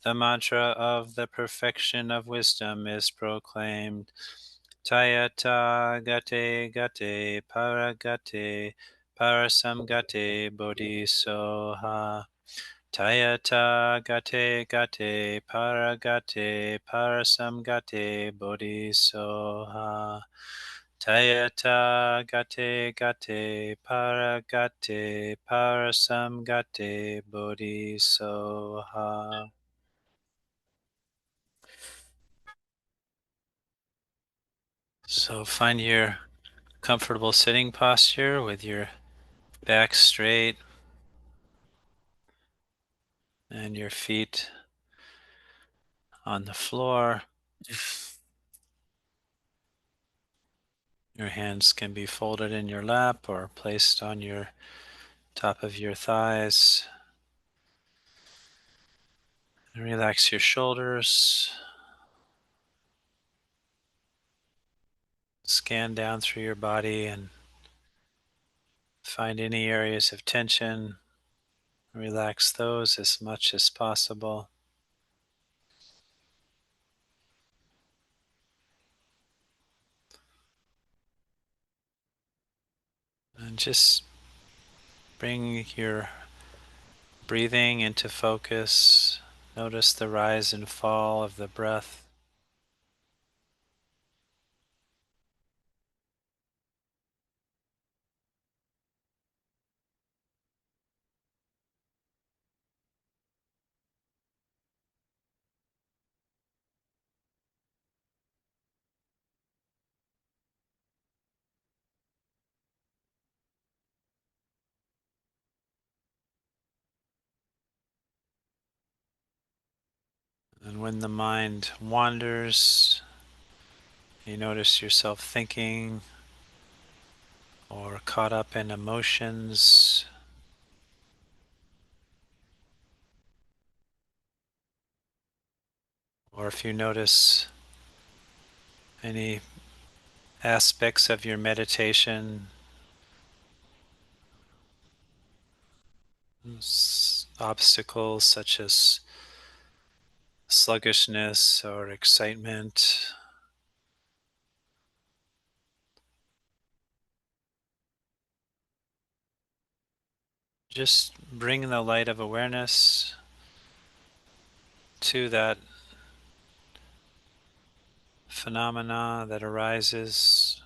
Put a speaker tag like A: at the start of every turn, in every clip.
A: The mantra of the perfection of wisdom is proclaimed. Tayata gate gate paragate parasamgate bodhisoha. Tayata gate gate paragate parasamgate bodhisoha. Tayata gate gate paragate parasamgate bodhisoha. So find your comfortable sitting posture with your back straight and your feet on the floor. Your hands can be folded in your lap or placed on your top of your thighs. And relax your shoulders. Scan down through your body and find any areas of tension. Relax those as much as possible. And just bring your breathing into focus. Notice the rise and fall of the breath. And when the mind wanders, you notice yourself thinking or caught up in emotions, or if you notice any aspects of your meditation, obstacles such as sluggishness or excitement, just bring the light of awareness to that phenomena that arises,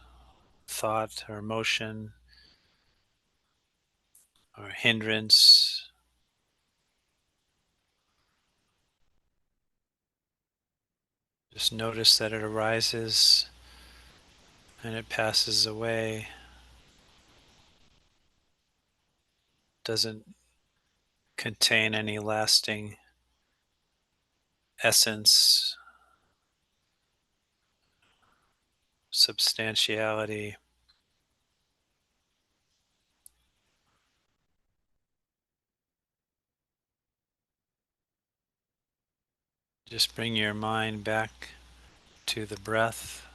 A: thought or emotion or hindrance. Just notice that it arises and it passes away. Doesn't contain any lasting essence, substantiality. Just bring your mind back to the breath.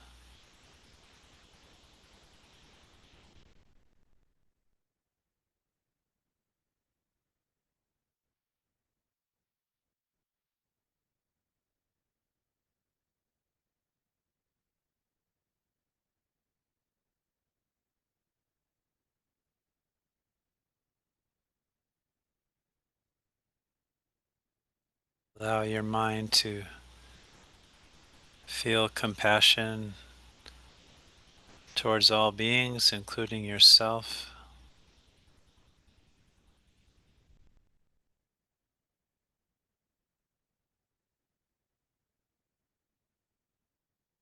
A: Allow your mind to feel compassion towards all beings, including yourself.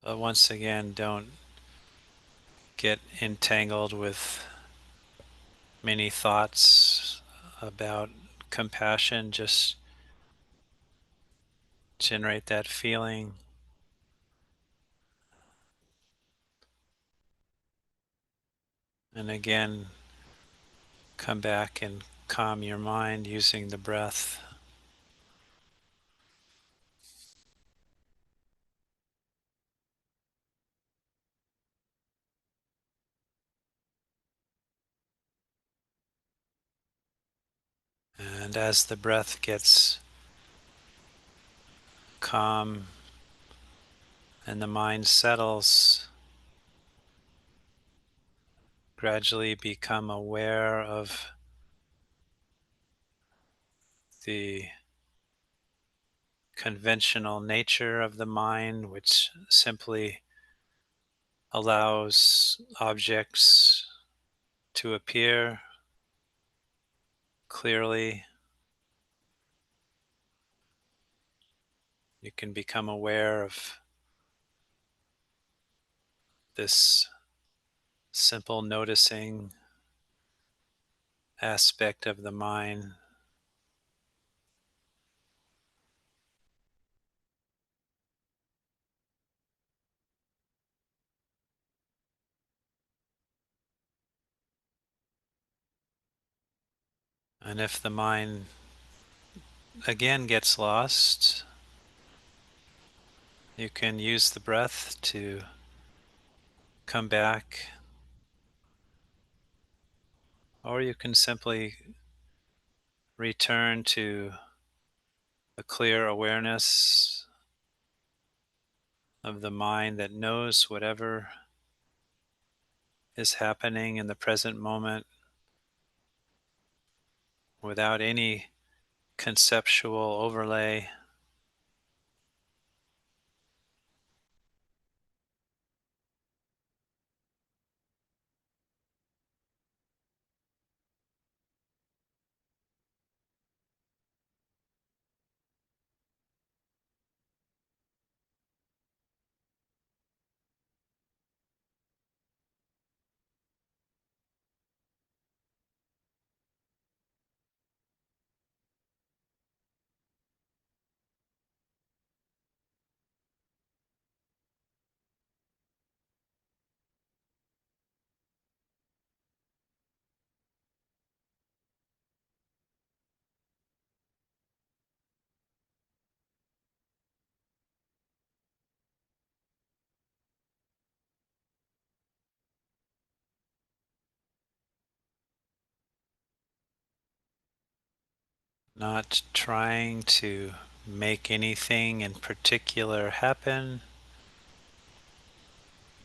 A: But once again, don't get entangled with many thoughts about compassion. Just generate that feeling. And again, come back and calm your mind using the breath. And as the breath gets calm and the mind settles, gradually become aware of the conventional nature of the mind, which simply allows objects to appear clearly. You can become aware of this simple noticing aspect of the mind. And if the mind again gets lost, you can use the breath to come back, or you can simply return to a clear awareness of the mind that knows whatever is happening in the present moment without any conceptual overlay. Not trying to make anything in particular happen,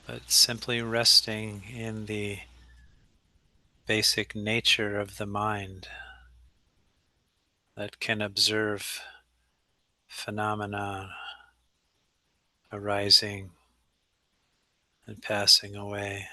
A: but simply resting in the basic nature of the mind that can observe phenomena arising and passing away.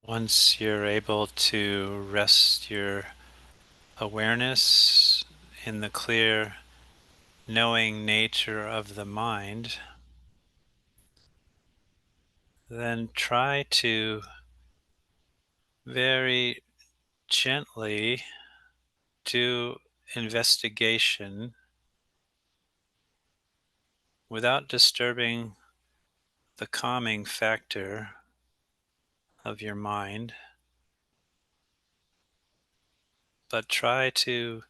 A: Once you're able to rest your awareness in the clear, knowing nature of the mind, then try to very gently do investigation without disturbing the calming factor of your mind, but try to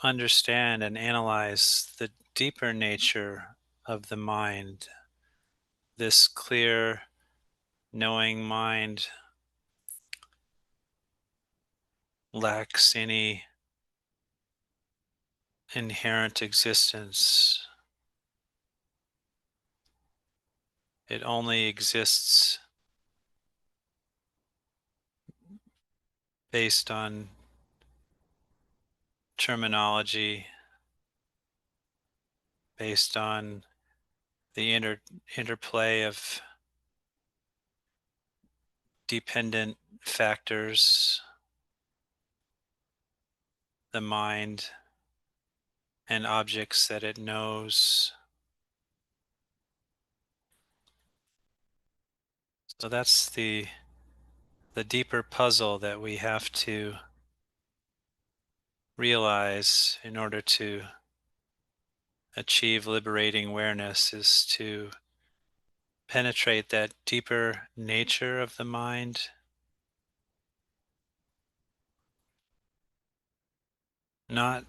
A: understand and analyze the deeper nature of the mind. This clear, knowing mind lacks any inherent existence. It only exists based on terminology, based on the interplay of dependent factors, the mind and objects that it knows. So that's the deeper puzzle that we have to realize in order to achieve liberating awareness, is to penetrate that deeper nature of the mind, not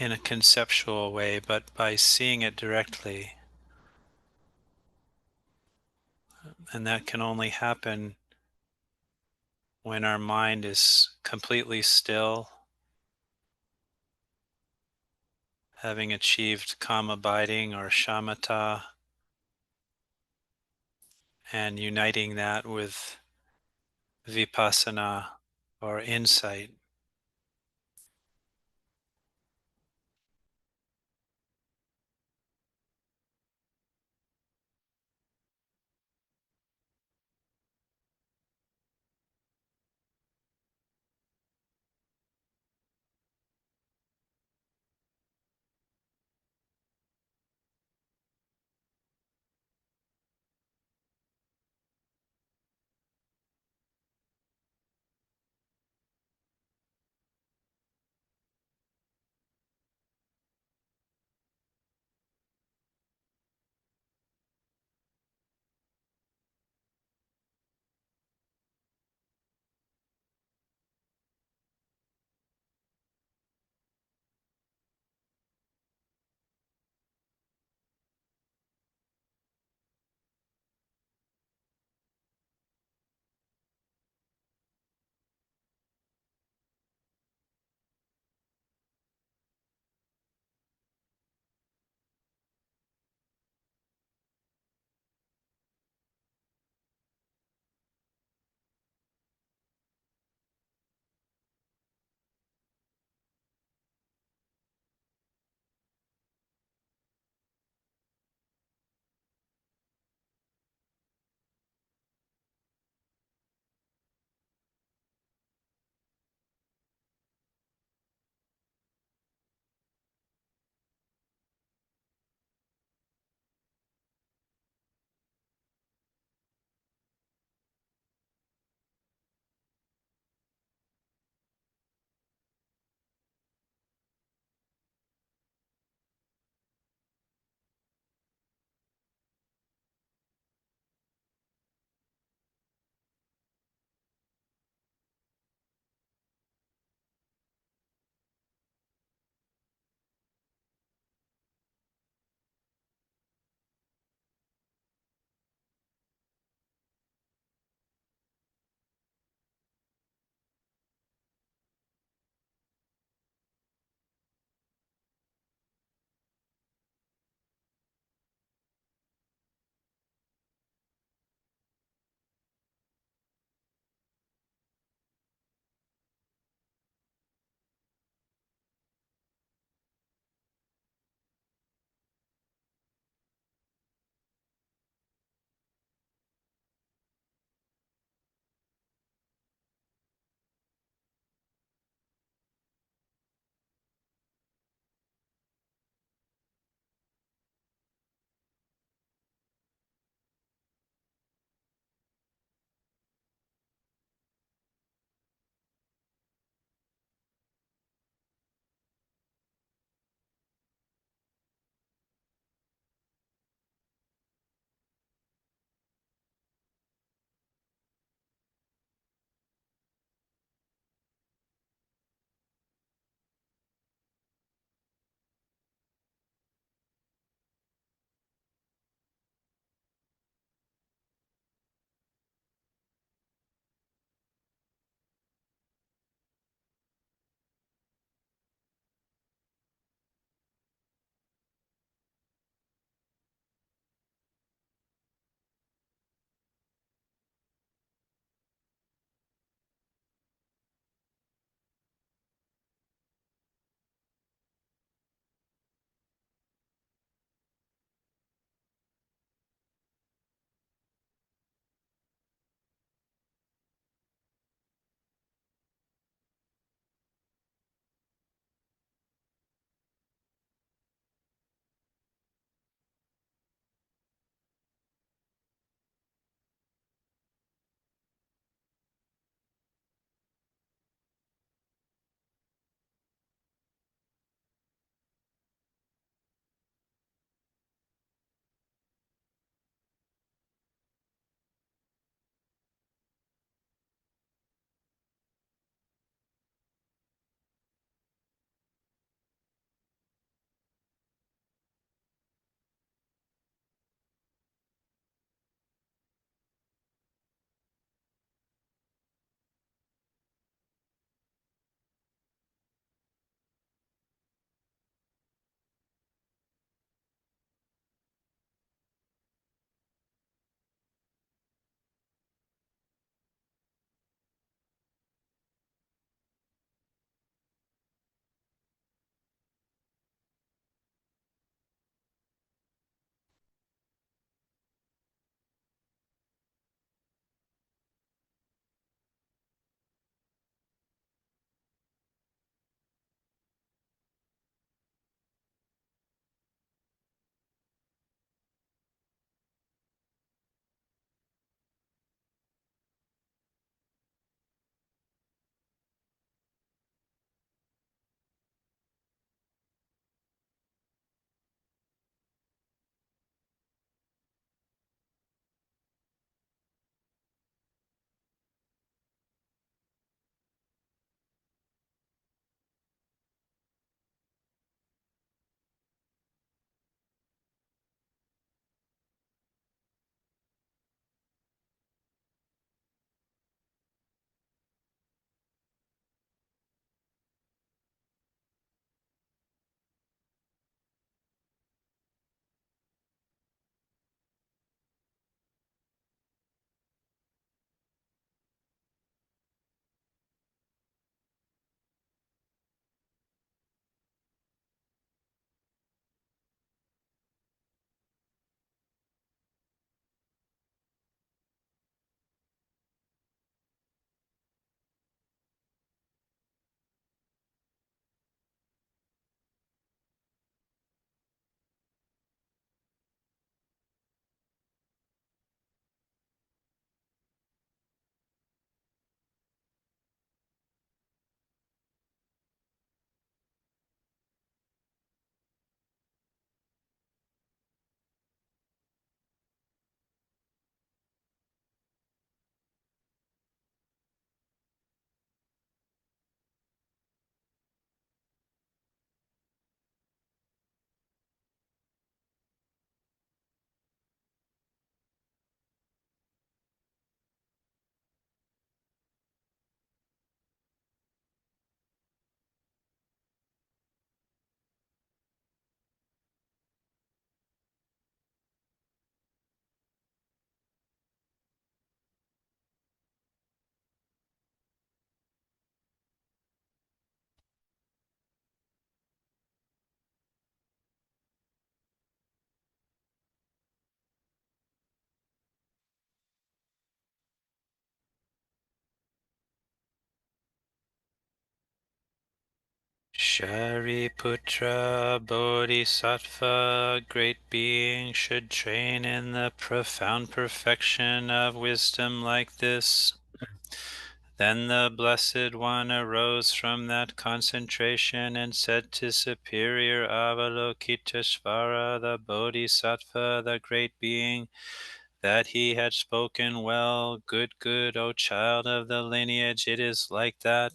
A: in a conceptual way, but by seeing it directly. And that can only happen when our mind is completely still, having achieved calm abiding or shamatha, and uniting that with vipassana or insight. Shariputra Bodhisattva, great being, should train in the profound perfection of wisdom like this. Then the Blessed One arose from that concentration and said to Superior Avalokiteshvara, the Bodhisattva, the great being, that he had spoken well. Good, good, O child of the lineage, it is like that.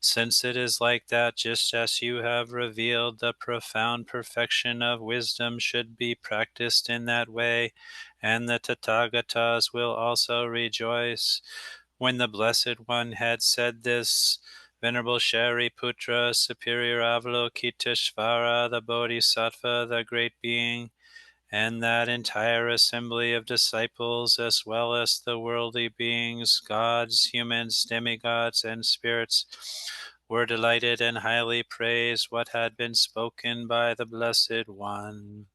A: Since it is like that, just as you have revealed, the profound perfection of wisdom should be practiced in that way, and the Tathagatas will also rejoice. When the Blessed One had said this, Venerable Shariputra, Superior Avalokiteshvara, the Bodhisattva, the great being, and that entire assembly of disciples, as well as the worldly beings, gods, humans, demigods, and spirits, were delighted and highly praised what had been spoken by the Blessed One.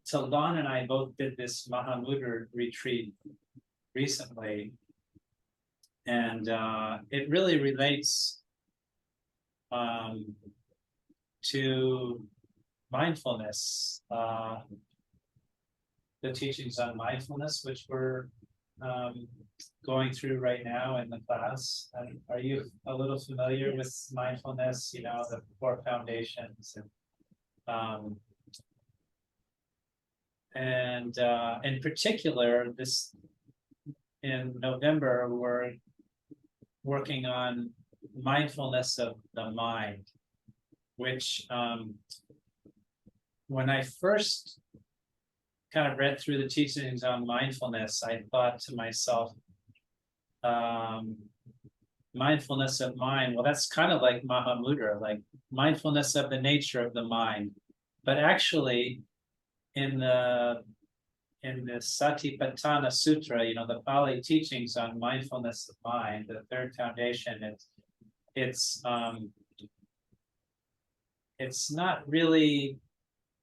B: So Don and I both did this Mahamudra retreat recently, and it really relates to mindfulness, the teachings on mindfulness, which we're going through right now in the class. Are you a little familiar with mindfulness? You know, the four foundations, and in particular, this in November we're working on mindfulness of the mind, which when I first kind of read through the teachings on mindfulness, I thought to myself, mindfulness of mind, well, that's kind of like Mahamudra, like mindfulness of the nature of the mind. But actually, in the Satipatthana Sutra, you know, the Pali teachings on mindfulness of mind, the third foundation, it's not really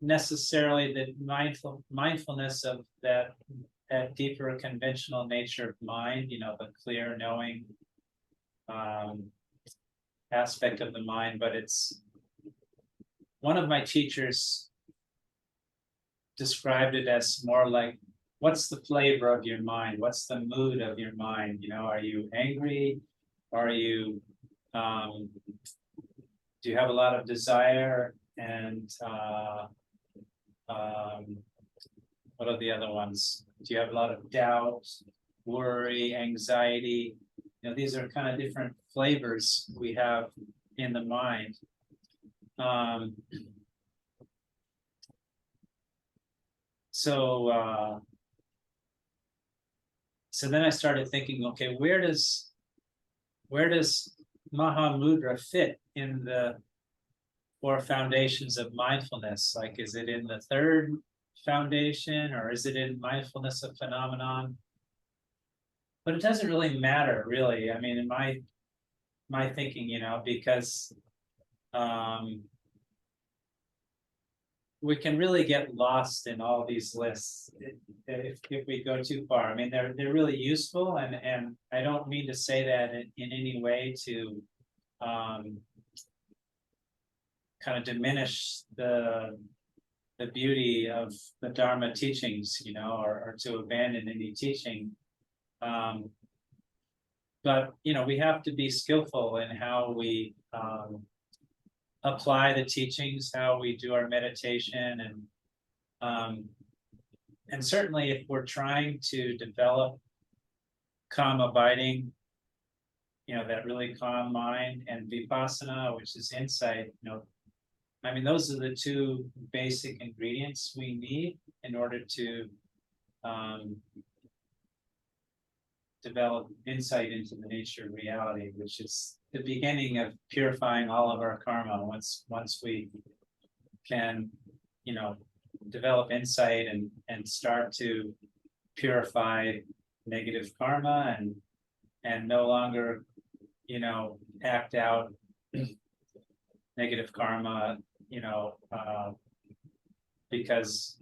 B: necessarily the mindfulness of that deeper conventional nature of mind, you know, the clear knowing aspect of the mind, but it's one of my teachers described it as more like, what's the flavor of your mind? What's the mood of your mind? You know, are you angry? Are you do you have a lot of desire? And what are the other ones? Do you have a lot of doubt, worry, anxiety? You know, these are kind of different flavors we have in the mind. So then I started thinking, okay, where does Mahamudra fit in the four foundations of mindfulness? Like, is it in the third foundation, or is it in mindfulness of phenomenon? But it doesn't really matter, really. I mean, in my thinking, you know, because we can really get lost in all these lists if we go too far. I mean, they're really useful, and I don't mean to say that in any way to kind of diminish the beauty of the Dharma teachings, you know, or to abandon any teaching. But you know, we have to be skillful in how we apply the teachings, how we do our meditation, and certainly if we're trying to develop calm abiding, you know, that really calm mind, and vipassana, which is insight, you know, I mean, those are the two basic ingredients we need in order to develop insight into the nature of reality, which is the beginning of purifying all of our karma. Once we can, you know, develop insight and start to purify negative karma and no longer, you know, act out negative karma, you know, because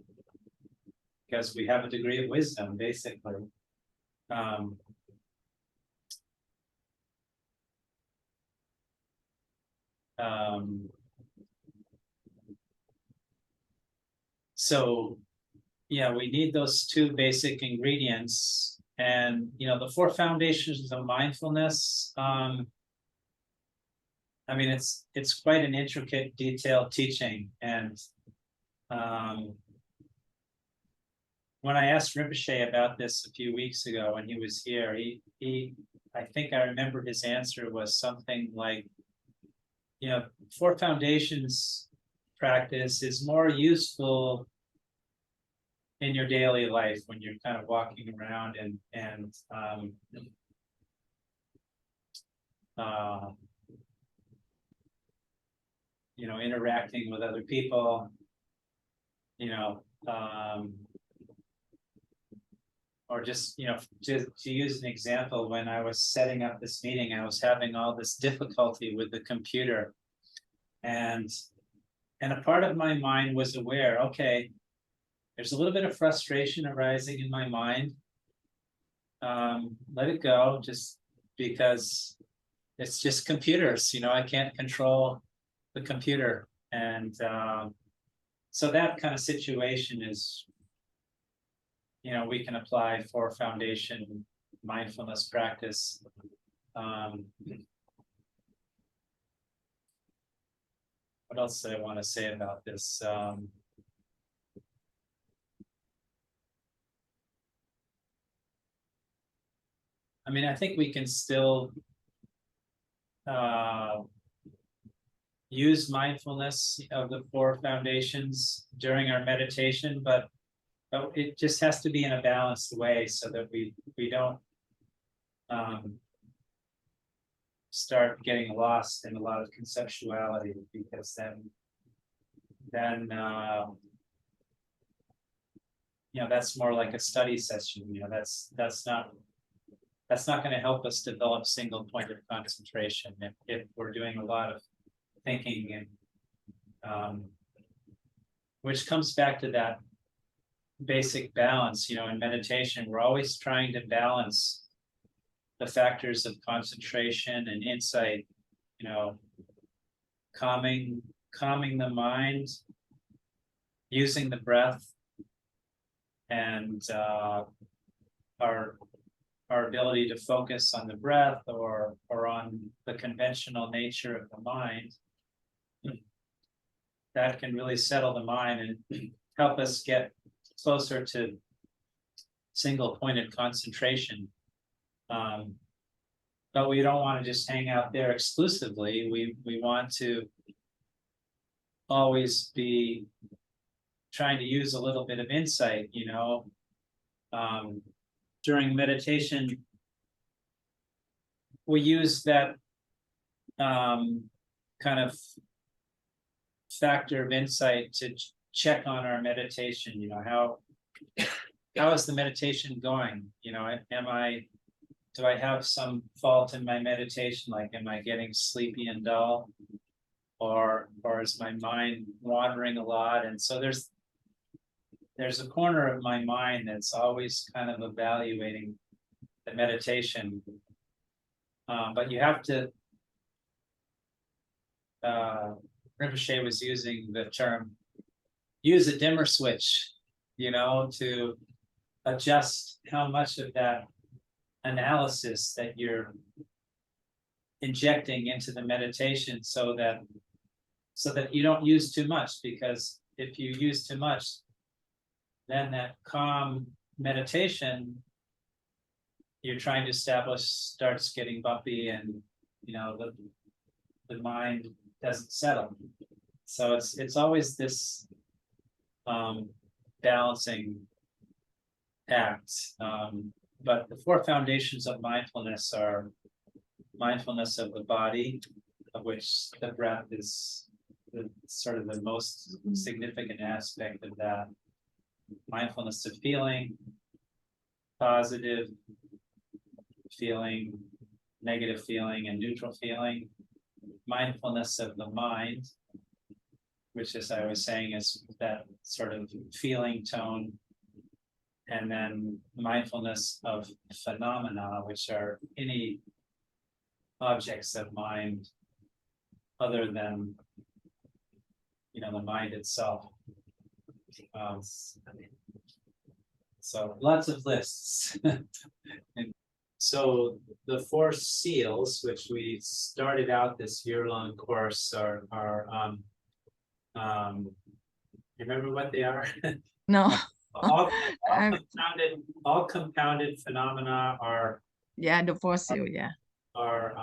B: we have a degree of wisdom, basically. So, yeah, we need those two basic ingredients. And, the four foundations of mindfulness, I mean, it's quite an intricate, detailed teaching. And when I asked Rinpoche about this a few weeks ago when he was here, he I think I remember his answer was something like, four foundations practice is more useful in your daily life when you're kind of walking around and uh, interacting with other people, or just, to use an example, when I was setting up this meeting, I was having all this difficulty with the computer, and a part of my mind was aware, okay, there's a little bit of frustration arising in my mind. Let it go, just because it's just computers, I can't control the computer. And so that kind of situation is, we can apply for foundation mindfulness practice. What else do I want to say about this? I mean, I think we can still use mindfulness of the four foundations during our meditation, but it just has to be in a balanced way so that we don't start getting lost in a lot of conceptuality, because then that's more like a study session. That's not going to help us develop single point of concentration if we're doing a lot of thinking, and which comes back to that basic balance. In meditation, we're always trying to balance the factors of concentration and insight, calming the mind, using the breath, and our ability to focus on the breath or on the conventional nature of the mind. That can really settle the mind and help us get closer to single pointed concentration. But we don't want to just hang out there exclusively. We want to always be trying to use a little bit of insight, during meditation. We use that kind of factor of insight to check on our meditation. How is the meditation going? Do I have some fault in my meditation? Like, am I getting sleepy and dull, or is my mind wandering a lot? And so there's a corner of my mind that's always kind of evaluating the meditation. But you have to, Rinpoche was using the term, use a dimmer switch, to adjust how much of that analysis that you're injecting into the meditation, so that you don't use too much. Because if you use too much, then that calm meditation you're trying to establish starts getting bumpy, and the mind doesn't settle. So it's always this balancing act. But the four foundations of mindfulness are mindfulness of the body, of which the breath is sort of the most significant aspect of that. Mindfulness of feeling, positive feeling, negative feeling, and neutral feeling. Mindfulness of the mind, which, as I was saying, is that sort of feeling tone. And then mindfulness of phenomena, which are any objects of mind other than the mind itself. Um, so lots of lists. And so the four seals, which we started out this year-long course, you remember what they are?
C: No.
B: All, all
C: I,
B: compounded, all compounded phenomena
C: yeah, the fossil, yeah.
B: are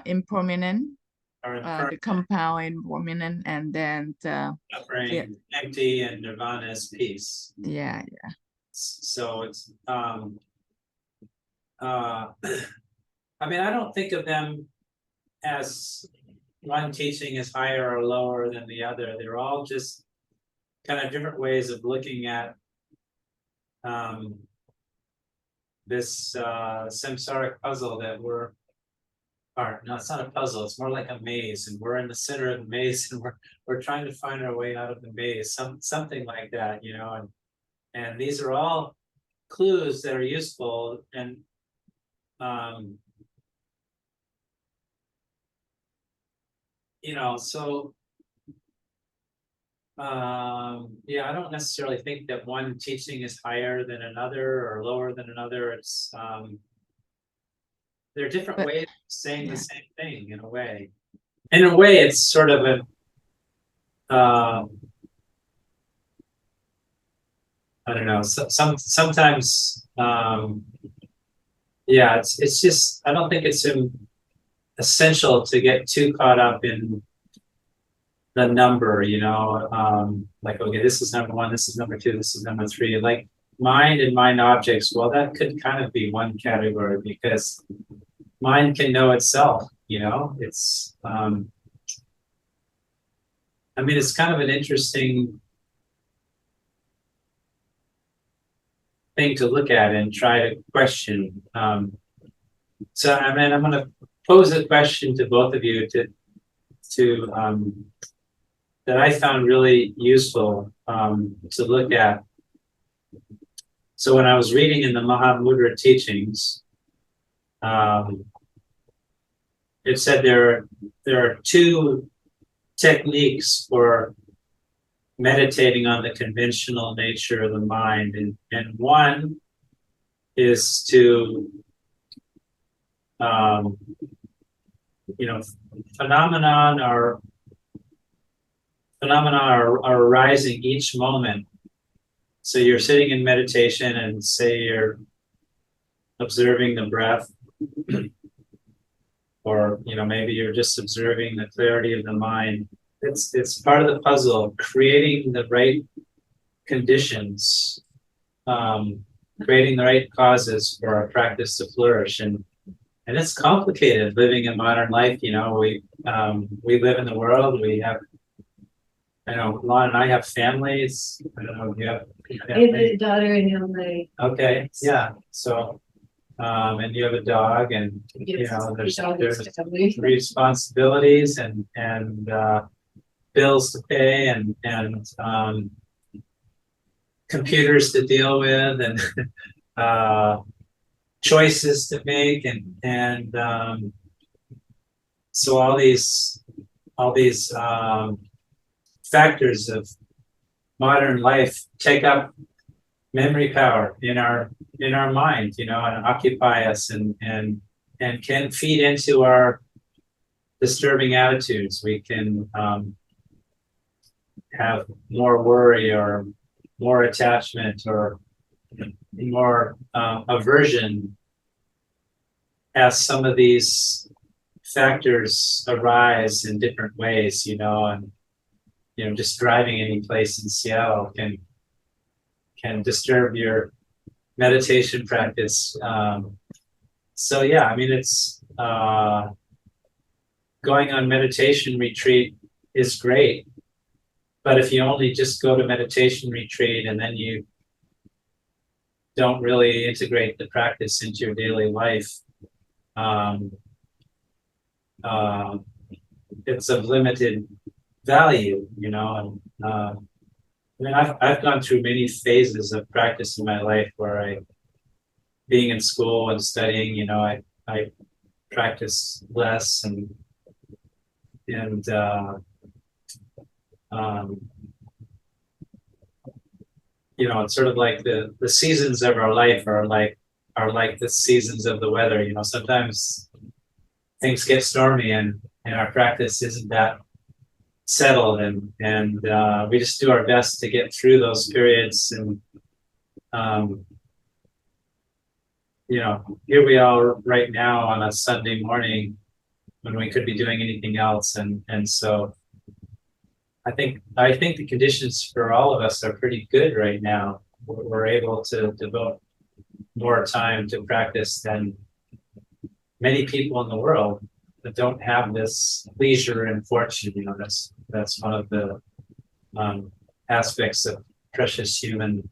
C: Impermanent, the
B: impermanent,
C: compound impermanent, and then yeah,
B: suffering, empty, and nirvana is peace.
C: yeah.
B: So it's I mean, I don't think of them as one teaching is higher or lower than the other. They're all just kind of different ways of looking at this samsaric puzzle that no, it's not a puzzle, it's more like a maze, and we're in the center of the maze, and we're trying to find our way out of the maze, something like that, you know, and these are all clues that are useful, and you know, so yeah, I don't necessarily think that one teaching is higher than another or lower than another. It's there are different
C: But
B: ways of saying the
C: yeah,
B: same thing in a way. In a way, it's sort of a I don't know. Sometimes yeah, it's just I don't think it's essential to get too caught up in the number, you know, like, okay, this is number one, this is number two, this is number three. Like mind and mind objects, well, that could kind of be one category because mind can know itself, you know, it's, I mean, it's kind of an interesting thing to look at and try to question. So, I mean, I'm going to pose a question to both of you to that I found really useful to look at. So when I was reading in the Mahamudra teachings, it said there are two techniques for meditating on the conventional nature of the mind, and one is to you know, phenomena are arising each moment. So you're sitting in meditation and say you're observing the breath, or you know, maybe you're just observing the clarity of the mind. It's part of the puzzle, creating the right conditions, creating the right causes for our practice to flourish. And it's complicated living in modern life. You know, we live in the world. We have, I know, Lon and I have families. I don't know if you have.
D: I have a daughter and young
B: Okay, yeah. So, and you have a dog, and you know, there's responsibilities and bills to pay and computers to deal with and choices to make and so all these factors of modern life take up memory power in our mind, you know, and occupy us and can feed into our disturbing attitudes. We can have more worry or more attachment or more aversion as some of these factors arise in different ways, you know, and you know, just driving any place in Seattle can disturb your meditation practice. So yeah, I mean, it's going on meditation retreat is great, but if you only just go to meditation retreat and then you don't really integrate the practice into your daily life, it's of limited value, you know. And I mean, I've gone through many phases of practice in my life where being in school and studying, you know, I practice less and um, you know, it's sort of like the seasons of our life are like the seasons of the weather. You know, sometimes things get stormy and our practice isn't that settled, and we just do our best to get through those periods. And um, you know, here we are right now on a Sunday morning when we could be doing anything else, and so I think the conditions for all of us are pretty good right now. We're able to devote more time to practice than many people in the world that don't have this leisure and fortune. You know, that's one of the um, aspects of precious human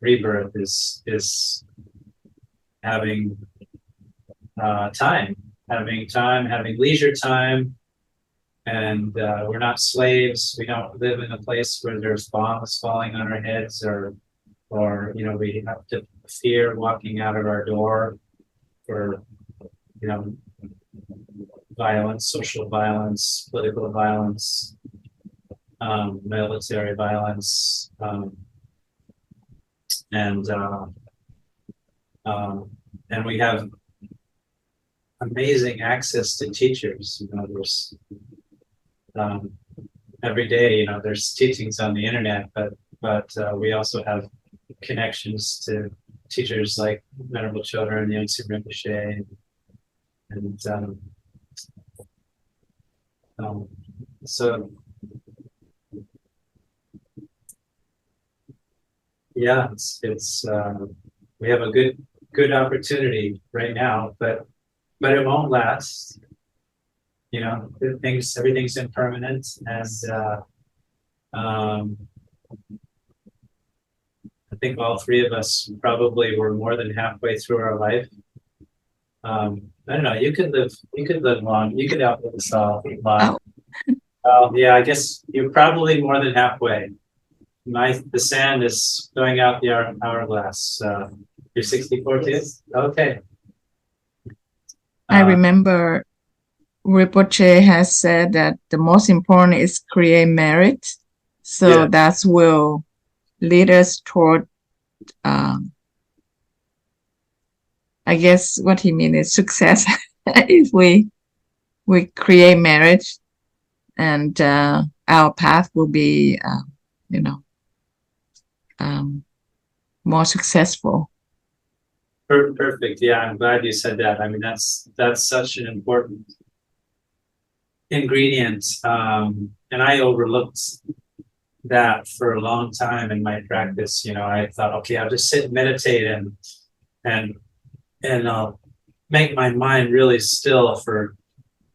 B: rebirth is having time, having leisure time, and we're not slaves. We don't live in a place where there's bombs falling on our heads, or you know, we have to fear walking out of our door for, you know, violence, social violence, political violence, military violence, and um, and we have amazing access to teachers. You know, there's um, every day, you know, there's teachings on the internet, but we also have connections to teachers like Venerable Children, Yangtze Rinpoche, and um, so yeah, it's we have a good opportunity right now, but it won't last. You know, everything's impermanent, and um, I think all three of us probably were more than halfway through our life. I don't know. You could live long. You could outlive us all long. Yeah, I guess you're probably more than halfway. The sand is going out the hourglass. You're 64 too? Okay.
C: I remember Rinpoche has said that the most important is create merit. So
B: Yeah.
C: that will lead us toward, I guess what he means is success. If we create merit, and our path will be, you know, more successful.
B: Perfect. Yeah, I'm glad you said that. I mean, that's such an important ingredient. And I overlooked that for a long time in my practice. You know, I thought, okay, I'll just sit and meditate and I'll make my mind really still for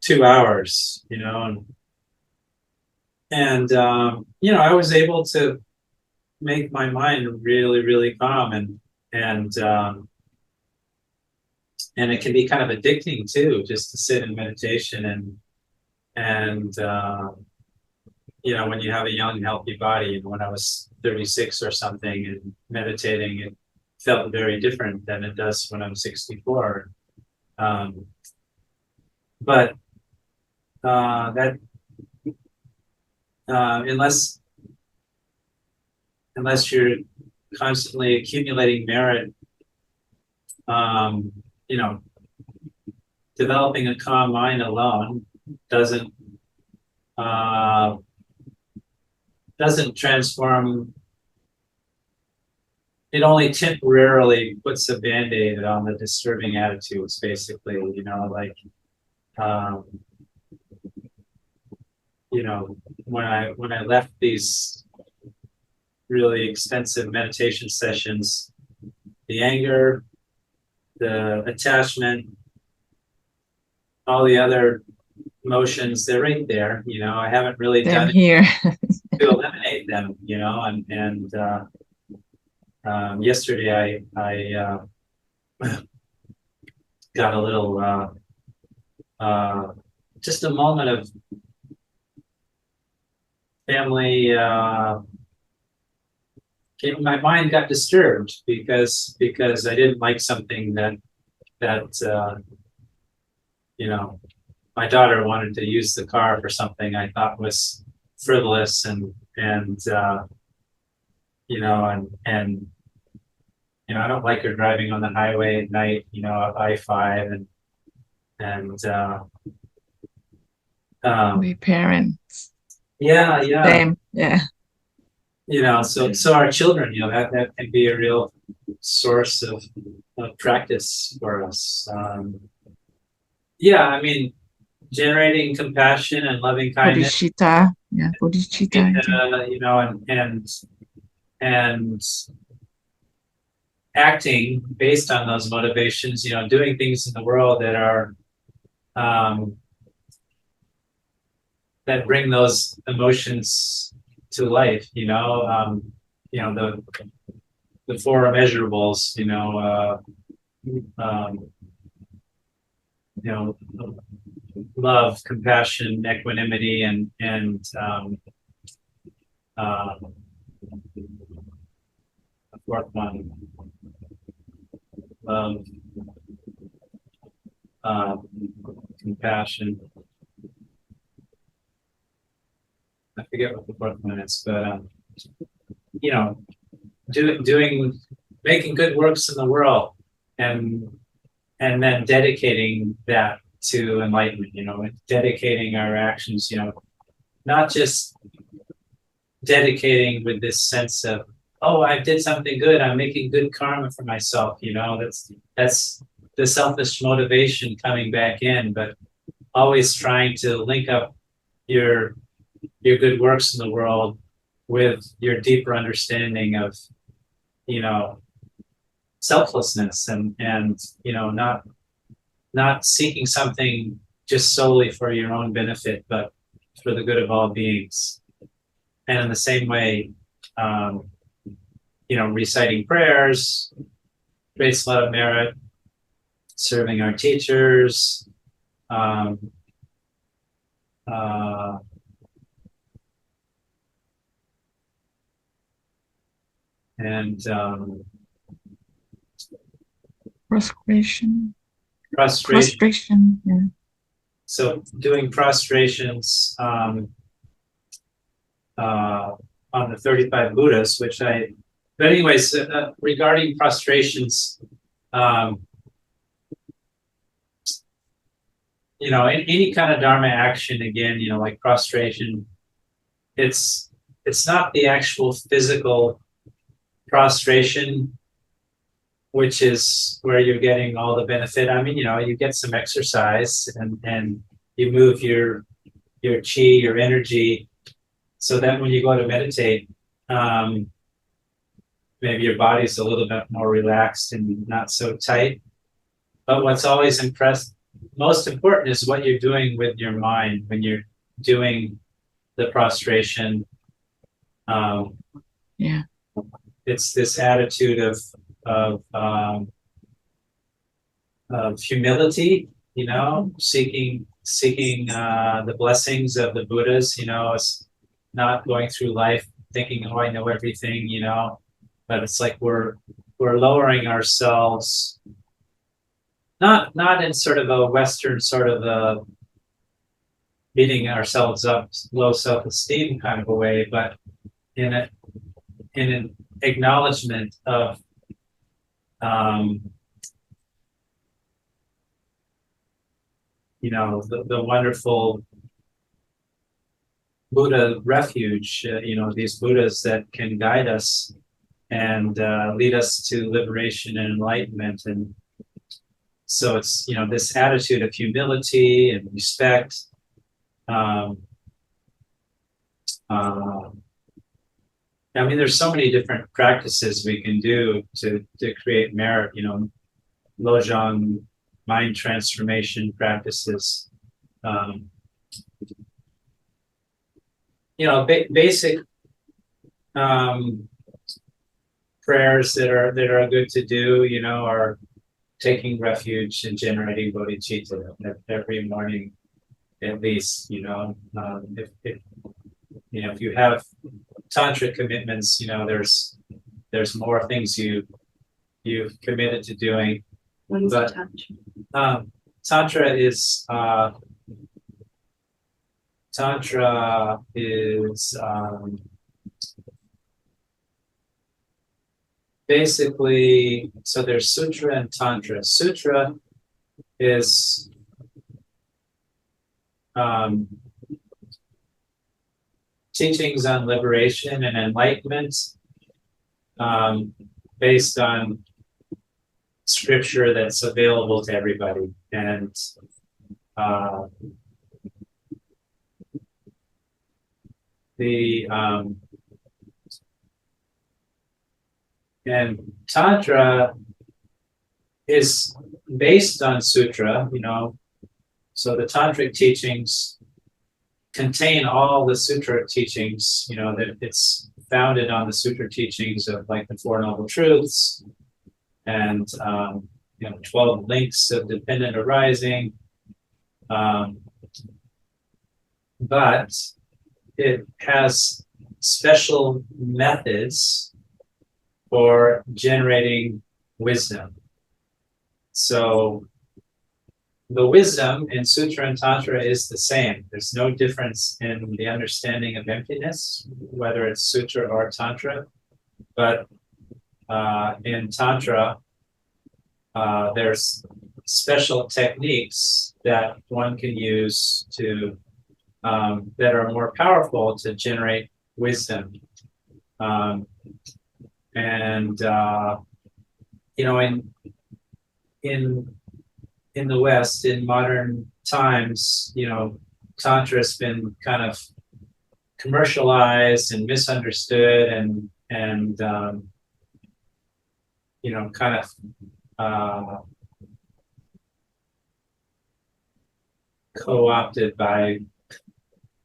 B: 2 hours, you know, and you know, I was able to make my mind really, really calm, and it can be kind of addicting too, just to sit in meditation and you know, when you have a young, healthy body. And when I was 36 or something and meditating, it felt very different than it does when I'm 64. But that unless you're constantly accumulating merit, you know, developing a calm mind alone doesn't transform. It only temporarily puts a band-aid on the disturbing attitudes, basically. You know, like um, you know, when I left these really extensive meditation sessions, the anger, the attachment, all the other emotions, they're right there. You know, I haven't really
C: Them
B: done
C: here.
B: to eliminate them, you know, and yesterday I got a little just a moment of family. My mind got disturbed because I didn't like something that you know, my daughter wanted to use the car for something I thought was frivolous, and and I don't like her driving on the highway at night, I-5 and
C: We parents.
B: yeah,
C: Same. Yeah.
B: So our children, that can be a real source of practice for us. Yeah, I mean, generating compassion and loving kindness,
C: Bodhicitta. Yeah. Bodhicitta. I think.
B: And acting based on those motivations, doing things in the world that are that bring those emotions to life, the four immeasurables, you know, love, compassion, equanimity, and the fourth one, love, compassion. I forget what the fourth one is, but making good works in the world, and then dedicating that to enlightenment. Dedicating our actions. Not just dedicating with this sense of, oh, I did something good, I'm making good karma for myself. That's the selfish motivation coming back in, but always trying to link up your good works in the world with your deeper understanding of selflessness, and not seeking something just solely for your own benefit, but for the good of all beings. And in the same way, reciting prayers creates a lot of merit. Serving our teachers, and
C: Prostration.
B: prostration.
C: Yeah.
B: So doing prostrations on the 35 Buddhas, but anyways, regarding prostrations, in any kind of Dharma action, again, like prostration, it's not the actual physical prostration, which is where you're getting all the benefit. I mean, you get some exercise and you move your chi, your energy, so that when you go to meditate, maybe your body's a little bit more relaxed and not so tight. But what's always most important is what you're doing with your mind when you're doing the prostration.
C: Yeah.
B: It's this attitude of humility, seeking the blessings of the Buddhas. It's not going through life thinking, oh, I know everything, but it's like we're lowering ourselves, not in sort of a Western sort of a beating ourselves up, low self-esteem kind of a way, but in an acknowledgement of the wonderful Buddha refuge, these Buddhas that can guide us and lead us to liberation and enlightenment. And so it's, this attitude of humility and respect. I mean, there's so many different practices we can do to create merit, Lojong mind transformation practices. Basic prayers that are good to do, are taking refuge and generating bodhicitta every morning, at least. If you have tantric commitments, there's more things you've committed to doing.
D: What is
B: But Tantra is basically, so there's Sutra and Tantra. Sutra is teachings on liberation and enlightenment, based on scripture that's available to everybody. And and Tantra is based on sutra, you know, so the tantric teachings contain all the sutra teachings, you know, that it's founded on the sutra teachings of like the Four Noble Truths and, you know, 12 links of dependent arising. But it has special methods for generating wisdom. So the wisdom in Sutra and Tantra is the same. There's no difference in the understanding of emptiness, whether it's Sutra or Tantra. But in Tantra, there's special techniques that one can use to that are more powerful to generate wisdom. You know, in the West, in modern times, you know, Tantra has been kind of commercialized and misunderstood, and you know, kind of co-opted by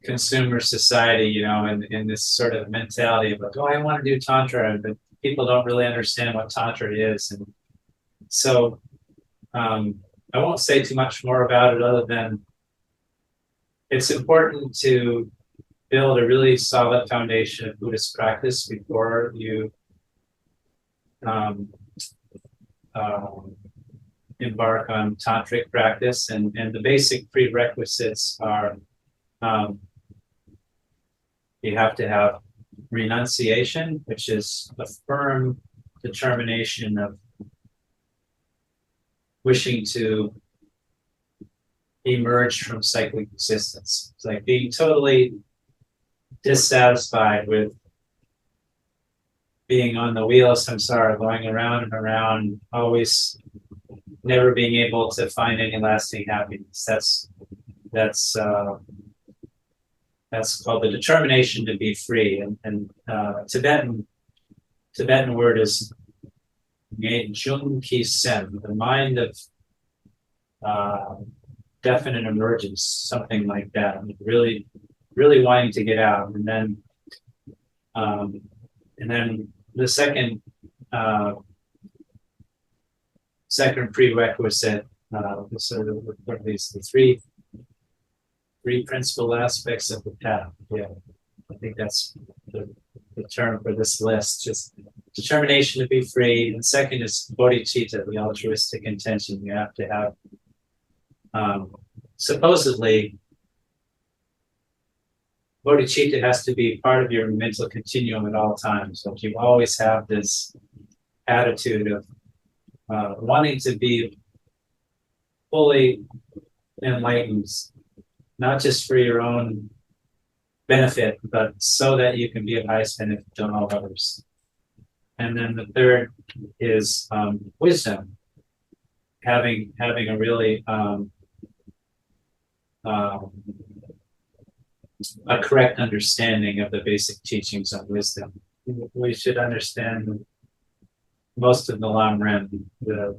B: consumer society, you know, in this sort of mentality of like, oh, I want to do Tantra, but people don't really understand what Tantra is. And so I won't say too much more about it other than it's important to build a really solid foundation of Buddhist practice before you embark on tantric practice. And the basic prerequisites are you have to have renunciation, which is a firm determination of wishing to emerge from cyclic existence. It's like being totally dissatisfied with being on the wheel of samsara, going around and around, always never being able to find any lasting happiness. That's called the determination to be free. And Tibetan word is Jung Ki Sen, the mind of definite emergence, something like that. Really, really wanting to get out. And then the second prerequisite, sort of at least the three principal aspects of the path. Yeah, I think that's the term for this list. Just determination to be free. And second is bodhicitta, the altruistic intention. You have to have supposedly bodhicitta has to be part of your mental continuum at all times. So you always have this attitude of wanting to be fully enlightened, not just for your own benefit, but so that you can be of highest benefit to all others. And then the third is wisdom, having a really a correct understanding of the basic teachings on wisdom. We should understand most of the Lam Rim, the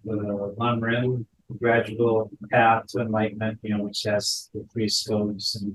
B: Lam Rim gradual path to enlightenment, you know, which has the three scopes and